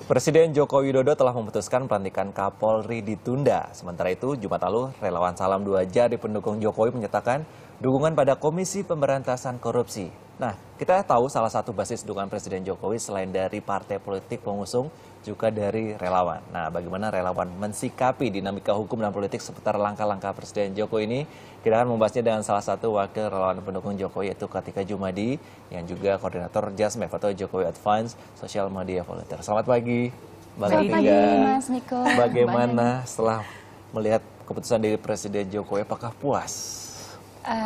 Presiden Joko Widodo telah memutuskan pelantikan Kapolri ditunda. Sementara itu, Jumat lalu, relawan Salam 2 Jari pendukung Jokowi menyatakan dukungan pada Komisi Pemberantasan Korupsi. Nah, kita tahu salah satu basis dukungan Presiden Jokowi selain dari partai politik pengusung, juga dari relawan. Nah, bagaimana relawan mensikapi dinamika hukum dan politik seputar langkah-langkah Presiden Jokowi ini? Kita akan membahasnya dengan salah satu wakil relawan pendukung Jokowi, yaitu Kartika Jumadi, yang juga koordinator JASMEV atau Jokowi Advance Social Media Volunteer. Selamat pagi, Mbak Kartika. Selamat pagi, Mas Niko. Bagaimana setelah melihat keputusan dari Presiden Jokowi, apakah puas?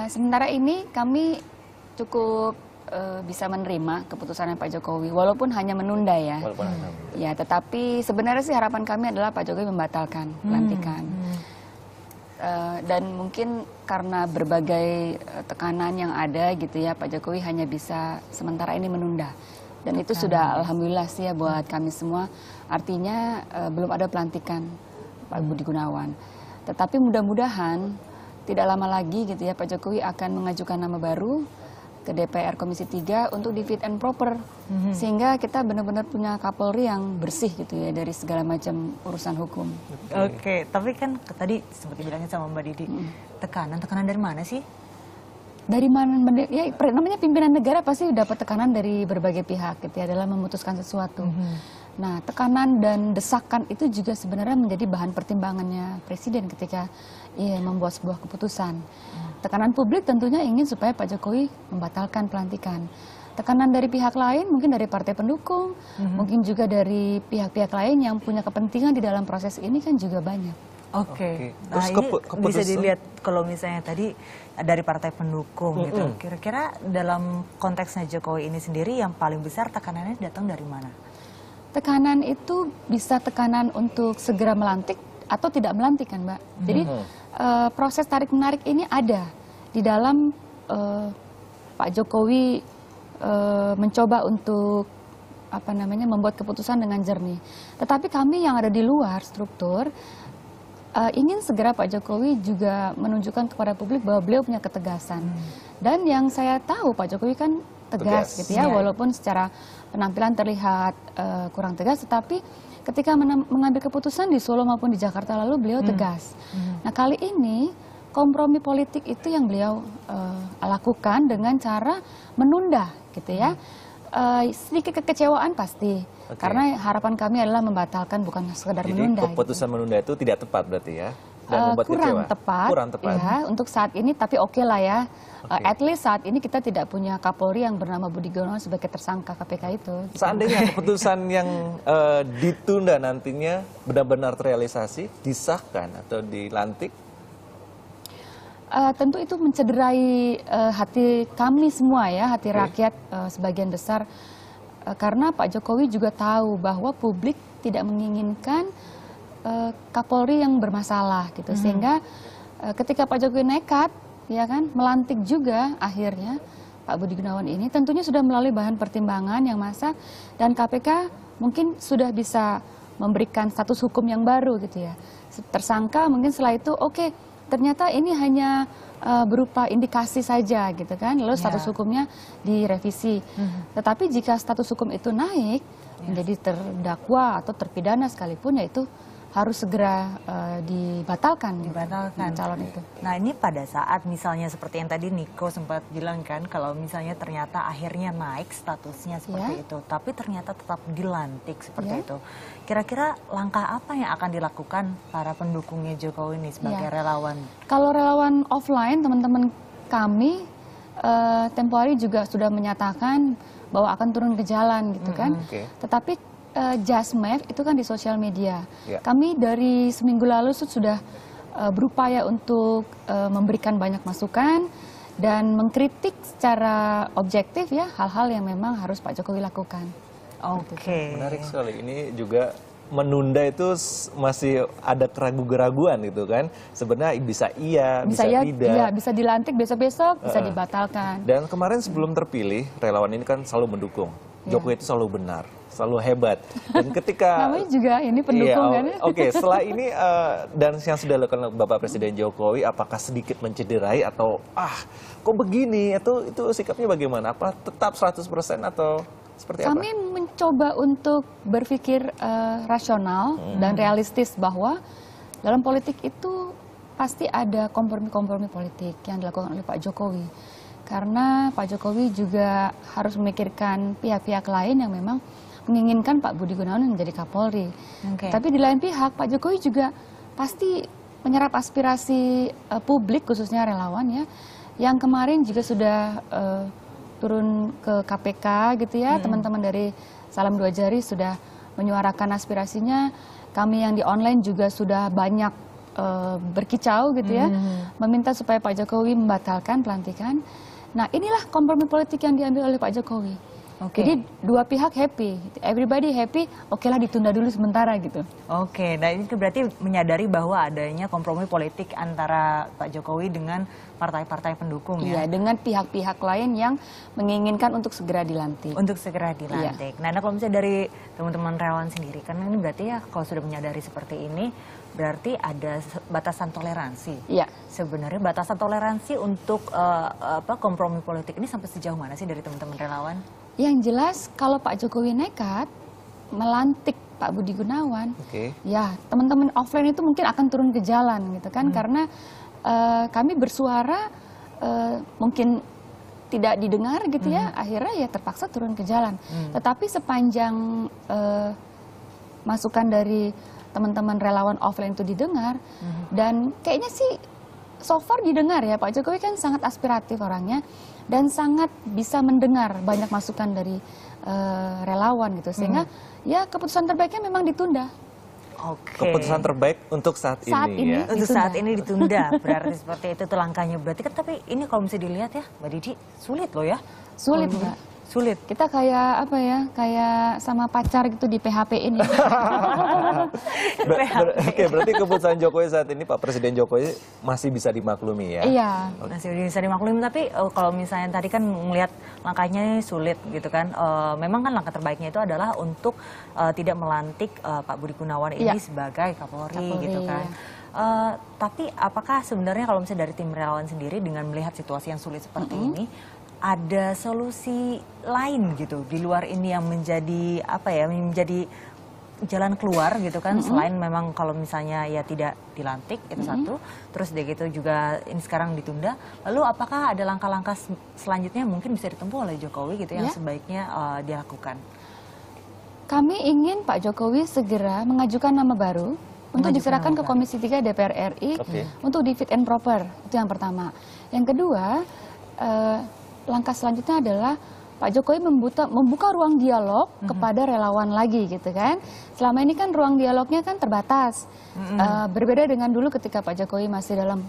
Sementara ini kami cukup bisa menerima keputusannya Pak Jokowi, walaupun hanya menunda ya. Ya, tetapi sebenarnya sih harapan kami adalah Pak Jokowi membatalkan pelantikan. Dan mungkin karena berbagai tekanan yang ada gitu ya, Pak Jokowi hanya bisa sementara ini menunda. Dan itu sudah alhamdulillah sih ya buat kami semua. Artinya belum ada pelantikan Pak Budi Gunawan. Tetapi mudah-mudahan tidak lama lagi gitu ya Pak Jokowi akan mengajukan nama baru ke DPR Komisi 3 untuk di fit and proper, sehingga kita benar-benar punya Kapolri yang bersih gitu ya dari segala macam urusan hukum. Oke, tapi kan tadi seperti bilangnya sama Mbak Didi, tekanan dari mana sih? Dari mana? Ya namanya pimpinan negara pasti dapat tekanan dari berbagai pihak gitu ya dalam memutuskan sesuatu. Nah, tekanan dan desakan itu juga sebenarnya menjadi bahan pertimbangannya Presiden ketika membuat sebuah keputusan. Tekanan publik tentunya ingin supaya Pak Jokowi membatalkan pelantikan. Tekanan dari pihak lain, mungkin dari partai pendukung, mungkin juga dari pihak-pihak lain yang punya kepentingan di dalam proses ini kan juga banyak. Oke. Nah ini bisa dilihat kalau misalnya tadi dari partai pendukung gitu. Kira-kira dalam konteksnya Jokowi ini sendiri yang paling besar tekanannya datang dari mana? Tekanan itu bisa tekanan untuk segera melantik atau tidak melantik kan, Mbak. Jadi proses tarik-menarik ini ada di dalam Pak Jokowi mencoba untuk membuat keputusan dengan jernih. Tetapi kami yang ada di luar struktur ingin segera Pak Jokowi juga menunjukkan kepada publik bahwa beliau punya ketegasan. Dan yang saya tahu Pak Jokowi kan tegas gitu ya, walaupun secara penampilan terlihat kurang tegas, tetapi ketika mengambil keputusan di Solo maupun di Jakarta lalu beliau tegas. Nah, kali ini kompromi politik itu yang beliau lakukan dengan cara menunda gitu ya. Sedikit kekecewaan pasti, karena harapan kami adalah membatalkan bukan sekedar menunda. Jadi keputusan menunda itu tidak tepat berarti ya? Dan membuat kurang tepat ya untuk saat ini, tapi oke lah ya. At least saat ini kita tidak punya Kapolri yang bernama Budi Gunawan sebagai tersangka KPK itu. Seandainya keputusan yang ditunda nantinya benar-benar terrealisasi, disahkan atau dilantik? Tentu itu mencederai hati kami semua ya, hati rakyat sebagian besar. Karena Pak Jokowi juga tahu bahwa publik tidak menginginkan Kapolri yang bermasalah gitu, sehingga ketika Pak Jokowi nekat ya kan melantik juga akhirnya Pak Budi Gunawan ini tentunya sudah melalui bahan pertimbangan yang masak, dan KPK mungkin sudah bisa memberikan status hukum yang baru gitu ya, tersangka. Mungkin setelah itu ternyata ini hanya berupa indikasi saja gitu kan, lalu status hukumnya direvisi. Tetapi jika status hukum itu naik menjadi terdakwa atau terpidana sekalipun, yaitu harus segera dibatalkan calon itu. Nah ini pada saat misalnya seperti yang tadi Niko sempat bilang kan, kalau misalnya ternyata akhirnya naik statusnya seperti itu, tapi ternyata tetap dilantik seperti itu. Kira-kira langkah apa yang akan dilakukan para pendukungnya Jokowi ini sebagai relawan? Kalau relawan offline, teman-teman kami tempo hari juga sudah menyatakan bahwa akan turun ke jalan gitu kan. Tetapi JASMEV itu kan di sosial media. Kami dari seminggu lalu sudah berupaya untuk memberikan banyak masukan dan mengkritik secara objektif ya hal-hal yang memang harus Pak Jokowi lakukan. Menarik sekali. Ini juga menunda itu masih ada keraguan gitu kan. Sebenarnya bisa bisa tidak. Iya, bisa dilantik besok-besok, bisa dibatalkan. Dan kemarin sebelum terpilih, relawan ini kan selalu mendukung. Jokowi itu selalu benar, selalu hebat. Dan ketika namanya juga ini pendukung kan. Setelah ini dan yang sudah dilakukan Bapak Presiden Jokowi, apakah sedikit mencederai atau kok begini? Itu sikapnya bagaimana? Apa tetap 100% atau seperti apa? Kami coba untuk berpikir rasional dan realistis bahwa dalam politik itu pasti ada kompromi-kompromi politik yang dilakukan oleh Pak Jokowi. Karena Pak Jokowi juga harus memikirkan pihak-pihak lain yang memang menginginkan Pak Budi Gunawan menjadi Kapolri. Tapi di lain pihak Pak Jokowi juga pasti menyerap aspirasi publik, khususnya relawan ya, yang kemarin juga sudah turun ke KPK gitu ya, teman-teman dari Salam Dua Jari sudah menyuarakan aspirasinya. Kami yang di online juga sudah banyak berkicau gitu ya, meminta supaya Pak Jokowi membatalkan pelantikan. Nah inilah kompromi politik yang diambil oleh Pak Jokowi. Jadi dua pihak happy, everybody happy, okelah ditunda dulu sementara gitu. Nah ini berarti menyadari bahwa adanya kompromi politik antara Pak Jokowi dengan partai-partai pendukung ya? Iya, dengan pihak-pihak lain yang menginginkan untuk segera dilantik. Untuk segera dilantik. Nah kalau misalnya dari teman-teman relawan sendiri, kan ini berarti ya kalau sudah menyadari seperti ini, berarti ada batasan toleransi. Iya. Sebenarnya batasan toleransi untuk kompromi politik ini sampai sejauh mana sih dari teman-teman relawan? Yang jelas kalau Pak Jokowi nekat melantik Pak Budi Gunawan, ya teman-teman offline itu mungkin akan turun ke jalan gitu kan, karena kami bersuara mungkin tidak didengar gitu ya, akhirnya ya terpaksa turun ke jalan. Tetapi sepanjang masukan dari teman-teman relawan offline itu didengar, dan kayaknya sih so far didengar ya, Pak Jokowi kan sangat aspiratif orangnya dan sangat bisa mendengar banyak masukan dari relawan gitu, sehingga ya keputusan terbaiknya memang ditunda. Keputusan terbaik untuk saat ini ya. Untuk saat ini ditunda, berarti seperti itu tuh langkahnya. Berarti kan tapi ini kalau misalnya dilihat ya Mbak Didi, sulit loh ya. Sulit Mbak. Sulit. Kita kayak apa ya, kayak sama pacar gitu di PHP ini. Berarti keputusan Jokowi saat ini, Pak Presiden Jokowi masih bisa dimaklumi ya? Iya. Masih bisa dimaklumi, tapi kalau misalnya tadi kan melihat langkahnya sulit gitu kan, memang kan langkah terbaiknya itu adalah untuk tidak melantik Pak Budi Gunawan ini sebagai Kapolri gitu kan. Tapi apakah sebenarnya kalau misalnya dari tim relawan sendiri dengan melihat situasi yang sulit seperti ini, ada solusi lain gitu di luar ini yang menjadi apa ya, menjadi jalan keluar gitu kan, selain memang kalau misalnya ya tidak dilantik itu satu, terus dia gitu juga ini sekarang ditunda. Lalu apakah ada langkah-langkah selanjutnya mungkin bisa ditempuh oleh Jokowi gitu yang sebaiknya dia lakukan? Kami ingin Pak Jokowi segera mengajukan nama baru untuk diserahkan ke Komisi 3 DPR RI untuk di fit and proper, itu yang pertama. Yang kedua, langkah selanjutnya adalah Pak Jokowi membuka ruang dialog kepada relawan lagi gitu kan. Selama ini kan ruang dialognya kan terbatas. Berbeda dengan dulu ketika Pak Jokowi masih dalam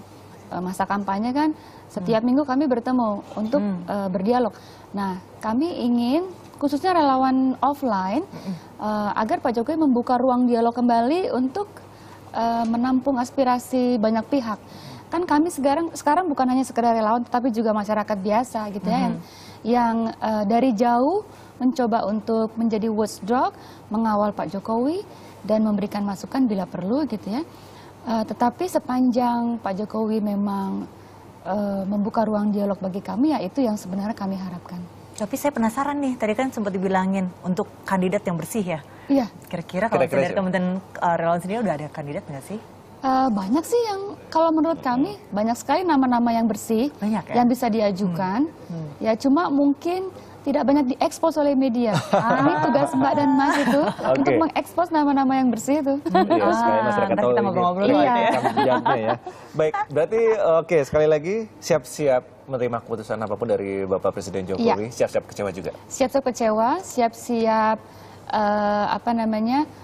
masa kampanye kan, setiap minggu kami bertemu untuk berdialog. Nah, kami ingin khususnya relawan offline agar Pak Jokowi membuka ruang dialog kembali untuk menampung aspirasi banyak pihak. Kan kami sekarang bukan hanya sekedar relawan, tetapi juga masyarakat biasa gitu ya, yang dari jauh mencoba untuk menjadi watchdog, mengawal Pak Jokowi dan memberikan masukan bila perlu gitu ya. Tetapi sepanjang Pak Jokowi memang membuka ruang dialog bagi kami, ya itu yang sebenarnya kami harapkan. Tapi saya penasaran nih, tadi kan sempat dibilangin untuk kandidat yang bersih ya. Iya. Kira-kira kalau dari teman-teman relawan sendiri udah ada kandidat nggak sih? Banyak sih yang kalau menurut kami banyak sekali nama-nama yang bersih yang bisa diajukan. Ya cuma mungkin tidak banyak diekspos oleh media. Ini tugas Mbak dan Mas itu untuk mengekspos nama-nama yang bersih itu. Supaya masyarakat tahu kita ngobrol-ngobrol ya. Baik, berarti sekali lagi siap-siap menerima keputusan apapun dari Bapak Presiden Jokowi. Siap-siap kecewa juga. Siap-siap kecewa, siap-siap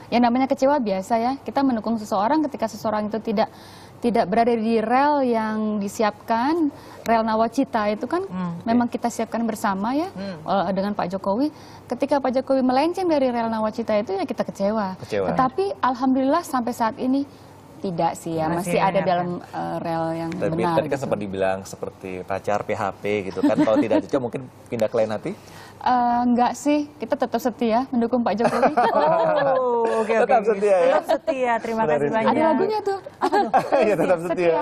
yang namanya kecewa biasa ya. Kita mendukung seseorang ketika seseorang itu tidak berada di rel yang disiapkan, rel nawacita itu kan memang kita siapkan bersama ya dengan Pak Jokowi. Ketika Pak Jokowi melenceng dari rel nawacita itu ya kita kecewa. Tetapi alhamdulillah sampai saat ini tidak sih ya, masih ada dalam rel yang benar. Tadi kan sempat dibilang seperti pacar PHP gitu kan, kalau tidak cocok mungkin pindah ke lain hati? Enggak sih, kita tetap setia mendukung Pak Jokowi. Oke. Tetap setia ya. Tetap setia. Terima Benar, kasih Rizky. banyak. Ada lagunya tuh. Iya, tetap setia.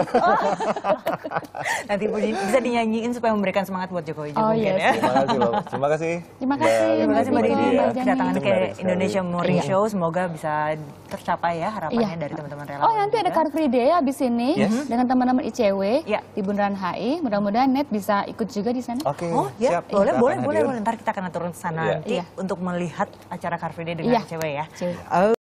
Nanti bisa dinyanyiin supaya memberikan semangat buat Jokowi juga Oh, mungkin yes. ya. Terima kasih loh. Terima kasih. Terima kasih, Terima kasih Mbak Mbak Didi Didi, ya, Mbak Jani. kedatangan ke Menarik sekali. Indonesia Morning Iya. Show. Semoga bisa tercapai ya harapannya Iya. dari teman-teman relawan. Oh, nanti ada juga. Car Free Day habis ini Yes. dengan teman-teman ICW Iya. di Bundaran HI. Mudah-mudahan Net bisa ikut juga di sana. Oke, Oh ya, siap. boleh, Kita boleh, akan boleh, hadir. boleh. Ntar kita akan turun ke sana Iya. nanti Iya. untuk melihat acara Car Free Day dengan Iya. cewek ya. Cewek.